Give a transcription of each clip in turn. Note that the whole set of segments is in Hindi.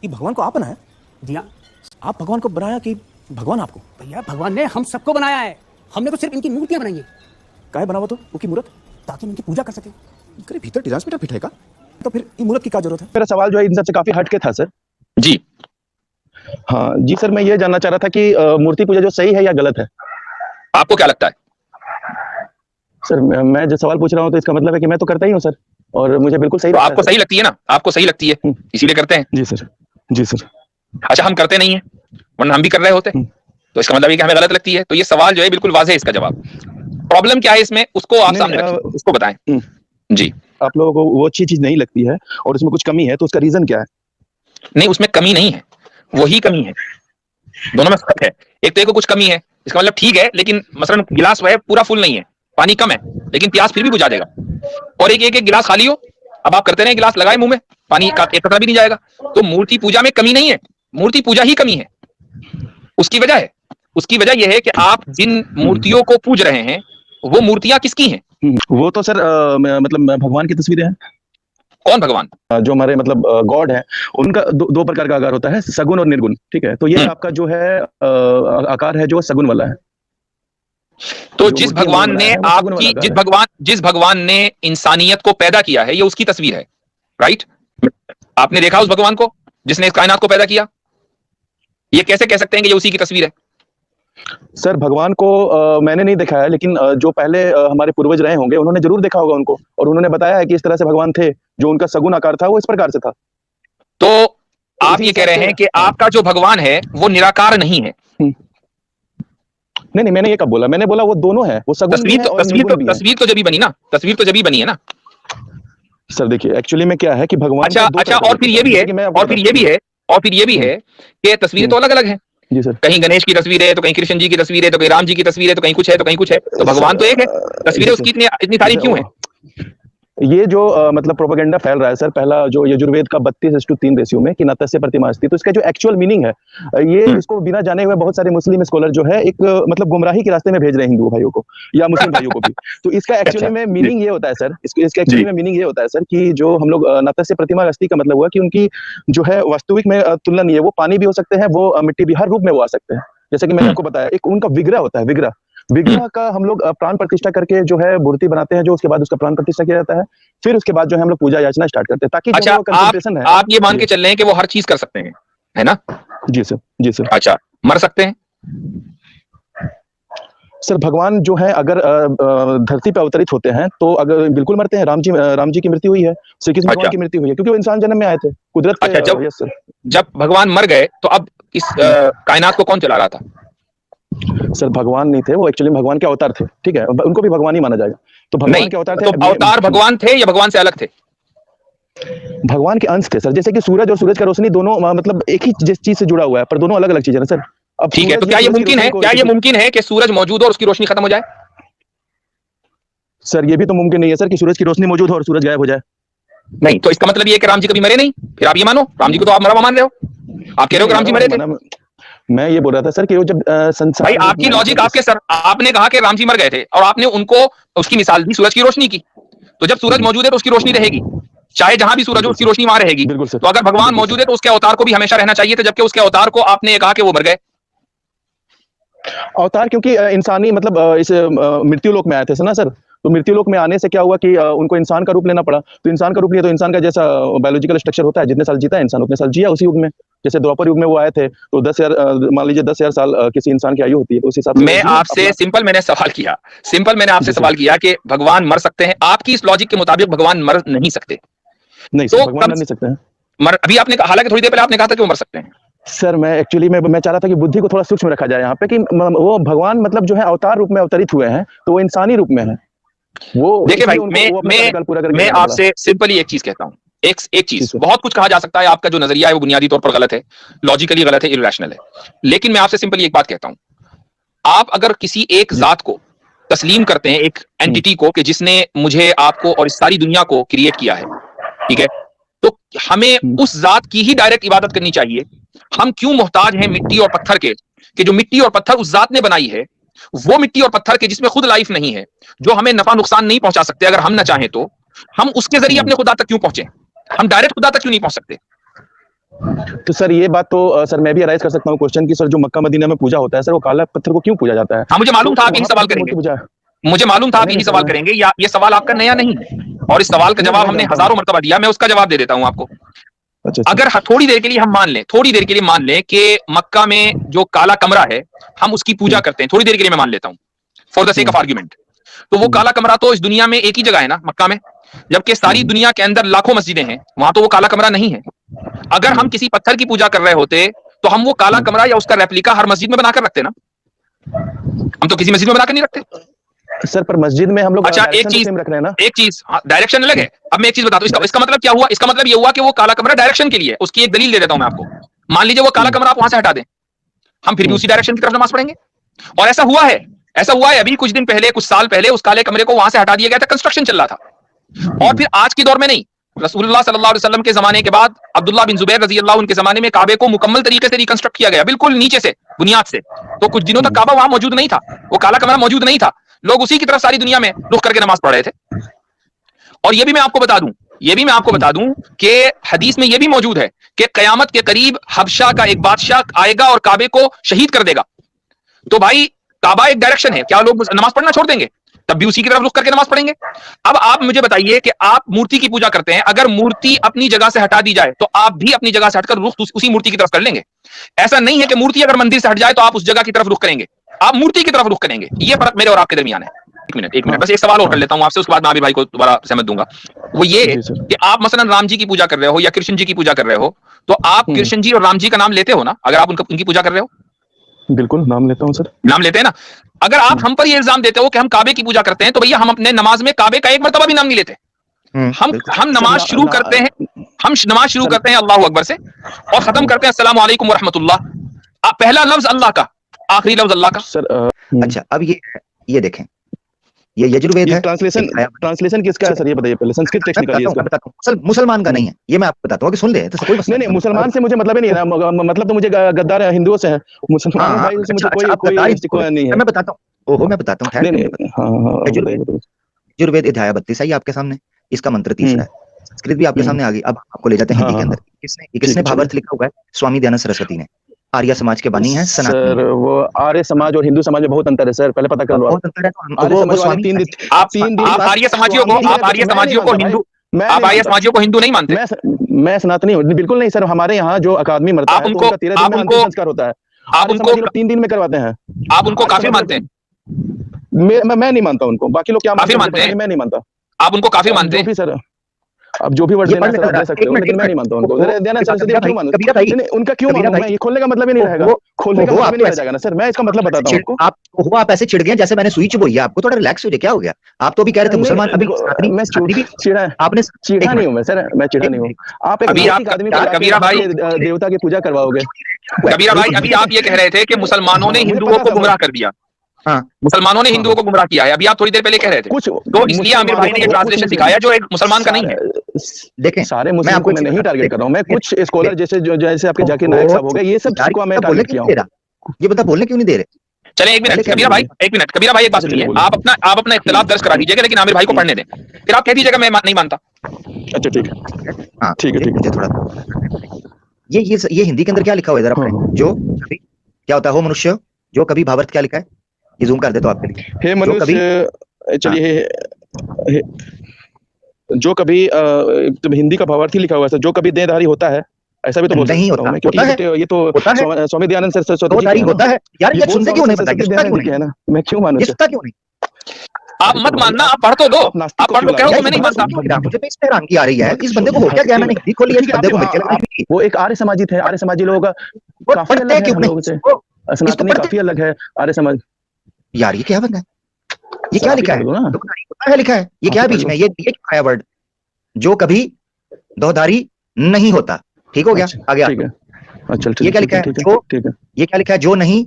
ये भगवान को आप बनाया? जी हाँ आप भगवान को बनाया कि भगवान आपको? भैया, भगवान ने हम सबको बनाया है। हमने तो सिर्फ इनकी मूर्तियां बनाई है। काय बनावा तो वो की मूर्त? ताकि इनकी पूजा कर सके। करे भीतर ट्रांसमीटर फिट है का? तो फिर ये मूर्त की क्या जरूरत है? मेरा सवाल जो है इन सबसे काफी हटके था सर। जी हाँ जी सर, मैं ये जानना चाह रहा था कि मूर्ति पूजा जो सही है या गलत है? आपको क्या लगता है? सर मैं जो सवाल पूछ रहा हूँ तो इसका मतलब है कि मैं तो करता ही हूँ सर, और मुझे बिल्कुल सही तो लगता आपको है सही लगती है ना, आपको सही लगती है इसीलिए करते हैं। जी सर। जी सर। अच्छा, हम करते नहीं है वरना हम भी कर रहे होते, तो इसका मतलब है कि हमें गलत लगती है। तो ये सवाल जो है बिल्कुल वाज़ेह है इसका जवाब। प्रॉब्लम क्या है इसमें, उसको आप सामने रखिए, उसको बताएं। जी, आप लोगों को वो अच्छी चीज नहीं लगती है और उसमें कुछ कमी है, तो उसका रीजन क्या है? नहीं उसमें कमी नहीं है, वही कमी है। दोनों में फर्क है। एक तो एक को कुछ कमी है, इसका मतलब ठीक है, लेकिन मसलन गिलास वह पूरा फुल नहीं है, पानी कम है, लेकिन प्यास फिर भी बुझा देगा। और एक एक गिलास खाली हो, अब आप करते रहे गिलास लगाए मुंह में, पानी का एक कतरा भी नहीं जाएगा। तो मूर्ति पूजा में कमी नहीं है, मूर्ति पूजा ही कमी है। उसकी वजह है, उसकी वजह यह है कि आप जिन मूर्तियों को पूज रहे हैं वो मूर्तियां किसकी हैं? वो तो सर मतलब भगवान की तस्वीरें हैं। कौन भगवान? जो हमारे मतलब गॉड है, उनका दो प्रकार का आकार होता है, सगुण और निर्गुण। ठीक है, तो ये आपका जो है आकार है जो सगुण वाला है। तो जिस भगवान ने आपकी जिस भगवान ने इंसानियत को पैदा किया है, ये उसकी तस्वीर है, राइट? आपने देखा उस भगवान को जिसने इस कायनात को पैदा किया? ये कैसे कह सकते हैं कि ये उसी की तस्वीर है? सर भगवान को मैंने नहीं देखा है, लेकिन जो पहले हमारे पूर्वज रहे होंगे उन्होंने जरूर देखा होगा उनको, और उन्होंने बताया है कि इस तरह से भगवान थे। जो उनका सगुण आकार था वो इस प्रकार से था। तो आप ये कह रहे हैं कि आपका जो भगवान है वो निराकार नहीं है? नहीं, मैंने ये कब बोला? मैंने बोला वो दोनों है, वो सगुण भी है और निर्गुण भी है। तस्वीर तो जब ही बनी ना, तस्वीर तो जब ही बनी है ना। सर देखिए, एक्चुअली में क्या है कि भगवान अच्छा, और फिर ये भी है कि तस्वीरें तो अलग अलग हैं। जी सर। कहीं गणेश की तस्वीर है, तो कहीं कृष्ण जी की तस्वीर है, तो कहीं राम जी की तस्वीर है, तो कहीं कुछ है, तो कहीं कुछ है। तो भगवान तो एक है, तस्वीरें उसकी इतनी सारी क्यों है? ये जो मतलब प्रोपेगेंडा फैल रहा है सर, पहला जो यजुर्वेद का 32:3 रेशियो में कि नतस्य प्रतिमा अस्ति, तो इसका जो एक्चुअल मीनिंग है ये इसको बिना जाने हुए बहुत सारे मुस्लिम स्कॉलर जो है एक मतलब गुमराही के रास्ते में भेज रहे हैं हिंदू भाइयों को या मुस्लिम भाइयों को भी। तो इसका एक्चुअली में मीनिंग ये होता है सर, इसका एक्चुअली में मीनिंग ये होता है सर कि जो हम लोग नतस्य प्रतिमा अस्ति का मतलब हुआ कि उनकी जो है वास्तविक में तुलना नहीं है, वो पानी भी हो सकते हैं, वो मिट्टी भी, हर रूप में वो आ सकते हैं। जैसे कि मैंने आपको बताया, एक उनका विग्रह होता है, विग्रह का हम लोग प्राण प्रतिष्ठा करके जो है मूर्ति बनाते हैं, जो उसके बाद उसका प्राण प्रतिष्ठा किया जाता है, फिर उसके बाद जो है हम लोग पूजा याचना स्टार्ट करते हैं, ताकि अच्छा, आप ये मान के चल रहे हैं कि वो हर चीज कर सकते हैं, है ना? जी सर। जी सर। अच्छा, मर सकते हैं? सर भगवान जो है अगर धरती पे अवतरित होते हैं तो अगर बिल्कुल मरते हैं। राम जी की मृत्यु हुई है, श्री कृष्ण भगवान की मृत्यु हुई है, क्योंकि वो इंसान जन्म में आए थे, कुदरत। अच्छा, जब भगवान मर गए तो अब इस कायनात को कौन चला रहा था? सर भगवान नहीं थे वो, एक्चुअली भगवान के अवतार थे। ठीक है, उनको भी भगवान ही माना जाएगा। तो भगवान के अवतार थे। तो अवतार भगवान थे या भगवान से अलग थे? भगवान के अंश थे सर, जैसे कि सूरज और सूरज का रोशनी दोनों मतलब एक ही चीज से जुड़ा हुआ है, पर दोनों अलग अलग चीजें ना सर। अब ठीक है, तो क्या ये मुमकिन है कि सूरज मौजूद हो और उसकी रोशनी खत्म हो जाए? सर ये भी तो मुमकिन नहीं है सर कि सूरज की रोशनी मौजूद हो और सूरज गायब हो जाए। नहीं, तो इसका मतलब ये है कि राम जी कभी मरे नहीं? फिर आप ये मानो, राम जी को तो आप मरा मान रहे हो। आप कह रहे हो कि राम जी मरे थे। मैं ये बोल रहा था सर कि वो जब संसार, भाई आपकी लॉजिक आपके सर, आपने कहा कि राम जी मर गए थे और आपने उनको उसकी मिसाल दी सूरज की रोशनी की। तो जब सूरज मौजूद है तो उसकी रोशनी रहेगी, चाहे जहां भी सूरज हो उसकी रोशनी वहां रहेगी। तो अगर भगवान मौजूद है तो उसके अवतार को भी हमेशा रहना चाहिए था, जबकि उसके अवतार को आपने कहा कि वो मर गए। अवतार क्योंकि इंसानी मतलब इस मृत्यु लोक में आए थे ना सर, तो मृत्यु लोक में आने से क्या हुआ कि उनको इंसान का रूप लेना पड़ा। तो इंसान का रूप लिया तो इंसान का जैसा बायोलॉजिकल स्ट्रक्चर होता है, जितने साल जीता है इंसान उतने साल जिया उसी युग में। जैसे द्वापर युग में वो आए थे तो 10,000 मान लीजिए 10,000 साल किसी इंसान की आयु होती है, तो उस हिसाब से मैं आपसे सिंपल मैंने आपसे सवाल किया कि भगवान मर सकते हैं? आपकी इस लॉजिक के मुताबिक भगवान मर नहीं सकते। नहीं तो भगवान मर नहीं सकते हैं। अभी आपने कहा, हालांकि थोड़ी देर पहले आपने कहा था कि वो मर सकते हैं। सर मैं एक्चुअली मैं चाह रहा था कि बुद्धि को थोड़ा सूक्ष्म रखा जाए यहाँ पे, कि वो भगवान मतलब जो है अवतार रूप में अवतरित हुए हैं, तो वो इंसानी रूप में है। वो देखिए भाई, मैं आपसे सिंपली एक चीज कहता हूँ, एक चीज, बहुत कुछ कहा जा सकता है, आपका जो नजरिया है वो बुनियादी तौर पर गलत है, लॉजिकली गलत है, इरैशनल है, लेकिन मैं आपसे सिंपली एक बात कहता हूँ। आप अगर किसी एक जात को तस्लीम करते हैं, एक एंटिटी को, कि जिसने मुझे, आपको और इस सारी दुनिया को क्रिएट किया है, ठीक है, तो हमें उस जात की ही डायरेक्ट इबादत करनी चाहिए। हम क्यों मोहताज हैं मिट्टी और पत्थर के, कि जो मिट्टी और पत्थर उस जात ने बनाई है, वो मिट्टी और पत्थर के जिसमें खुद लाइफ नहीं है, जो हमें नफा नुकसान नहीं पहुंचा सकते, अगर हम ना चाहें तो हम उसके जरिए अपने खुदा तक क्यों पहुंचे? हम डायरेक्ट खुदा तक क्यों नहीं पहुंच सकते? तो सर ये बात तो सर मैं भी अराइज कर सकता हूँ क्वेश्चन की, सर जो मक्का मदीना में पूजा होता है सर, वो काला पत्थर को क्यों पूजा जाता है? हाँ, मुझे मालूम था आप यही सवाल करेंगे, मुझे मालूम था आप यही सवाल करेंगे। ये सवाल आपका नया नहीं, और इस सवाल का जवाब हमने हजारों मर्तबा दिया। मैं उसका जवाब दे देता हूँ आपको। अगर थोड़ी देर के लिए हम मान लें, थोड़ी देर के लिए मान लें कि मक्का में जो काला कमरा है हम उसकी पूजा करते हैं, थोड़ी देर के लिए मैं मान लेता हूँ for the sake of argument, तो वो काला कमरा तो इस दुनिया में एक ही जगह है ना, मक्का में, जबकि सारी दुनिया के अंदर लाखों मस्जिदें हैं, वहां तो वो काला कमरा नहीं है। अगर हम किसी पत्थर की पूजा कर रहे होते तो हम वो काला कमरा या उसका रेप्लिका हर मस्जिद में बनाकर रखते ना, हम तो किसी मस्जिद में बनाकर नहीं रखते सर। पर मस्जिद में हम लोग अच्छा एक चीज डायरेक्शन अलग है। अब मैं एक चीज बताता हूँ, इसका मतलब क्या हुआ? इसका मतलब ये हुआ कि वो काला कमरा डायरेक्शन के लिए, उसकी एक दलील दे देता हूं मैं आपको। मान लीजिए वो काला कमरा आप वहां से हटा दें, हम फिर भी उसी डायरेक्शन की तरफ नमाज पढ़ेंगे। और ऐसा हुआ है अभी कुछ दिन पहले, कुछ साल पहले उस काले कमरे को वहां से हटा दिया गया था, कंस्ट्रक्शन चल रहा था। और फिर आज के दौर में नहीं, रसूलुल्लाह सल्लल्लाहु अलैहि वसल्लम के जमाने के बाद अब्दुल्लाह बिन जुबैर रजी अल्लाह उनके जमाने में काबे को मुकम्मल तरीके से रिकंस्ट्रक्ट किया गया, बिल्कुल नीचे से, बुनियाद से। तो कुछ दिनों तक काबा वहां मौजूद नहीं था, वो काला कमरा मौजूद नहीं था, लोग उसी की तरफ सारी दुनिया में रुख करके नमाज पढ़ रहे थे। और ये भी मैं आपको बता दूं कि हदीस में ये भी मौजूद है कि कयामत के करीब हबशा का एक बादशाह आएगा और काबे को शहीद कर देगा। तो भाई काबा एक डायरेक्शन है, क्या लोग नमाज पढ़ना छोड़ देंगे? तब भी उसी की तरफ रुख करके नमाज पढ़ेंगे। अब आप मुझे बताइए कि आप मूर्ति की पूजा करते हैं, अगर मूर्ति अपनी जगह से हटा दी जाए तो आप भी अपनी जगह से हटकर रुख उसी मूर्ति की तरफ कर लेंगे। ऐसा नहीं है कि मूर्ति अगर मंदिर से हट जाए तो आप उस जगह की तरफ रुख करेंगे, आप मूर्ति की तरफ रुख करेंगे। ये फर्क मेरे और आपके दरमियान है। एक मिनट बस एक सवाल और कर लेता हूं आपसे, उसके बाद मैं आबिर भाई को दोबारा सहमत दूंगा। वो ये कि आप मसलन राम जी की पूजा कर रहे हो या कृष्ण जी की पूजा कर रहे हो, तो आप कृष्ण जी और राम जी का नाम लेते हो ना, अगर आप उनकी पूजा कर रहे हो? बिल्कुल नाम लेता हूं सर। नाम लेते हैं ना। अगर आप हम पर ये इल्जाम देते हो कि हम काबे की पूजा करते हैं, तो भैया हम अपने नमाज में काबे का एक मर्तबा भी नाम नहीं लेते। हम नमाज शुरू करते हैं अल्लाहु अकबर से और खत्म करते हैं अस्सलामु अलैकुम व रहमतुल्लाह। पहला लफ्ज अल्लाह का, आखिरी लफ्ज अल्लाह का। सर अच्छा, अब ये देखें, ये यजुर्वेद है। ट्रांसलेशन किसका है सर, ये बताइए पहले। संस्कृत टेक्स्ट निकालिए इसका। मुसलमान का नहीं है, ये मैं आपको बताता हूँ कि सुन ले, तो कोई नहीं मुसलमान से मुझे मतलब ही नहीं है, मतलब तो मुझे गद्दार हिंदुओं से है, मुसलमान भाई से मुझे कोई नहीं है। मैं बताता हूँ, मैं बताता हूँ। यजुर्वेद अध्याय 32 है आपके सामने, इसका मंत्र 30 है। संस्कृत भी आपके सामने आ गई। अब आपको ले जाते हैं हिंदी के अंदर। किसने भावार्थ लिखा हुआ है? स्वामी दयानंद सरस्वती ने। आर्य समाज के बानी है सर। वो आर्य समाज और हिंदू समाज में बहुत अंतर है सर, पहले पता कर लो। बहुत अंतर है तो आप आर्य समाजियों को हिंदू नहीं मानते? मैं सनातनी हूँ, बिल्कुल नहीं सर। हमारे यहाँ जो अकादमी मरता है उनका 13 दिन में अंतिम संस्कार होता है, आप उनको 3 दिन में करवाते हैं। आप उनको काफिर मानते हैं? मैं नहीं मानता उनको, बाकी लोग क्या मानते हैं मैं नहीं मानता। आप उनको काफिर मानते हैं? सर अब जो भी वर्ड देना सर दे सकते हो, लेकिन मैं नहीं मानता उनको। देना सरस्वती क्यों मानूं? उनका क्यों मानूं मैं? ये खोलने का मतलब ही नहीं रहेगा, खोलने का मतलब नहीं रह जाएगा ना सर। मैं इसका मतलब बताता हूं आपको। आप ऐसे चिढ़ गए जैसे मैंने सुई चुभोई है आपको। थोड़ा रिलैक्स हो जाए, क्या हो गया? आप तो अभी कह रहे थे मुसलमान, अभी मैं चिढ़ा आपने चिढ़ा नहीं हूं मैं सर, मैं चिढ़ा नहीं हूं। आप एक आदमी कबीरा भाई देवता की पूजा करवाओगे? कबीरा भाई अभी आप ये कह रहे थे कि मुसलमानों ने हिंदुओं को गुमराह कर दिया। हाँ, मुसलमानों ने हिंदुओं को गुमराह किया है, अभी आप थोड़ी देर पहले कह रहे थे कुछ, तो इसलिए आमिर भाई ने ये ट्रांसलेशन दिखाया जो एक मुसलमान का नहीं है। देखें सारे मुस्लिम को मैं नहीं टारगेट कर रहा हूं, मैं कुछ स्कॉलर जैसे आपके जाकिर नायक साहब हो गए, ये सब को मैं टारगेट किया हूं। ये बता बोलने क्यों नहीं दे रहे? चले एक मिनट कबीरा भाई, एक बात सुनिए। आप अपना इख्तिलाफ दर्ज करा दीजिएगा, लेकिन आमिर भाई को पढ़ने दें, फिर आप कह दीजिएगा मैं नहीं मानता। अच्छा ठीक है। मुझे थोड़ा ये हिंदी के अंदर क्या लिखा हुआ है जरा पढ़ें। जो क्या होता है हो मनुष्य, जो कभी भावार्थ क्या लिखा है? ये जूम कर दे तो आपके लिए। हे मनुष्य, चलिए जो कभी हिंदी का भावार्थ ही लिखा हुआ है, जो कभी देहधारी होता है, ऐसा भी तो नहीं होता, क्योंकि ये तो स्वामी दयानंद सरस्वती होता है यार। ये सुनते क्यों नहीं? बताइए ना, मैं क्यों मानूं? क्यों नहीं? आप मत मानना, आप पढ़ तो लो, आप पढ़ लो, कहो तो मैं नहीं मानता। मुझे पे इस पे हैरानगी आ रही है, इस बंदे को हो क्या गया? मैंने हिंदी खोली है, इस बंदे को वो एक आर्य समाजी थे, आर्य समाजी लोगों का काफी अलग है हम लोगों से, सनातनी काफी अलग है आर्य समाज। यार ये क्या बंदा है? ये क्या लिखा है? लिखा है ये क्या बीच में? ये क्या है वर्ड? जो कभी दोधारी नहीं होता। ठीक हो गया? आगे अच्छा ये क्या लिखा है? ये क्या लिखा है? जो नहीं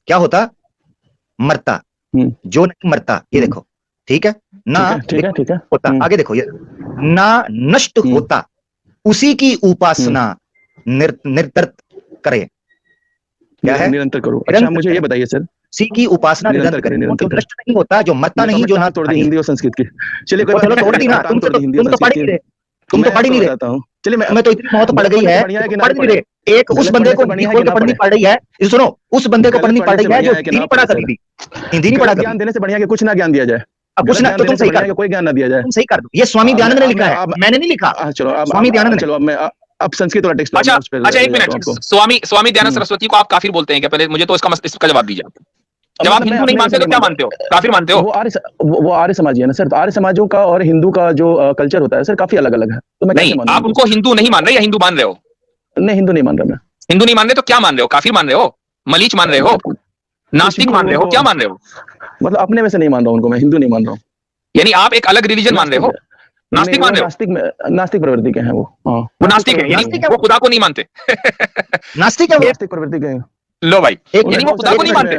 क्या होता? मरता। जो नहीं मरता, ये देखो। ठीक है ना? ठीक है होता। आगे देखो, ये ना नष्ट होता, उसी की उपासना निरंतर करे। क्या है? निरंतर करो। अच्छा मुझे ये बताइए सर, उसी की उपासना निरंतर करें। जो नष्ट नहीं होता, जो मरता नहीं, जो ना तोड़ दी हिंदी और संस्कृत की। चलिए तोड़ दी ना, तुम तो पढ़ ही नहीं रहे। चलिए मैं तो इतनी मौत पड़ गई है, पढ़ नहीं रहे। एक उस बंदे को हिंदी खोल के पढ़नी पड़ रही है, सुनो, उस बंदे को पढ़नी पड़ रही है जो हिंदी नहीं पढ़ा कभी भी, हिंदी नहीं पढ़ा कभी। ज्ञान देने से बढ़िया कि कुछ ना ज्ञान दिया जाए। अब कुछ ना, तो तुम सही कर, कोई ज्ञान ना दिया जाए, तुम सही कर दो। ये स्वामी दयानंद ने लिखा है, मैंने नहीं लिखा। चलो स्वामी दयानंद ने। चलो अब संस्कृत वाला टेक्स्ट। अच्छा एक मिनट, स्वामी दयानंद सरस्वती को आप काफिर बोलते हैं क्या? पहले मुझे तो इसका जवाब दीजिए आप। जब आप हिंदू नहीं मानते तो क्या मानते हो? काफिर मानते हो? वो आर्य समाजी है ना सर, तो आर्य समाजों का और हिंदू का जो कल्चर होता है सर काफी अलग अलग है। तो मैं नहीं, आप उनको हिंदू नहीं मान रहे या हिंदू मान रहे हो? नहीं, हिंदू नहीं मान रहा मैं। हिंदू नहीं मान रहे तो क्या मान रहे हो? काफिर मान रहे हो? मलीच मान रहे हो? नास्तिक मान रहे हो? क्या मान रहे हो? मतलब अपने में से नहीं मान रहा हूँ उनको, मैं हिंदू नहीं मान रहा हूँ। यानी आप एक अलग रिलीजन मान रहे हो? नास्तिक मान रहे हो? नास्तिक प्रवृत्ति के हैं वो। वो नास्तिक है, यानी वो खुदा को नहीं मानते। नास्तिक है वो, नास्तिक प्रवृत्ति के हैं। लो भाई, यानी वो खुदा को नहीं मानते।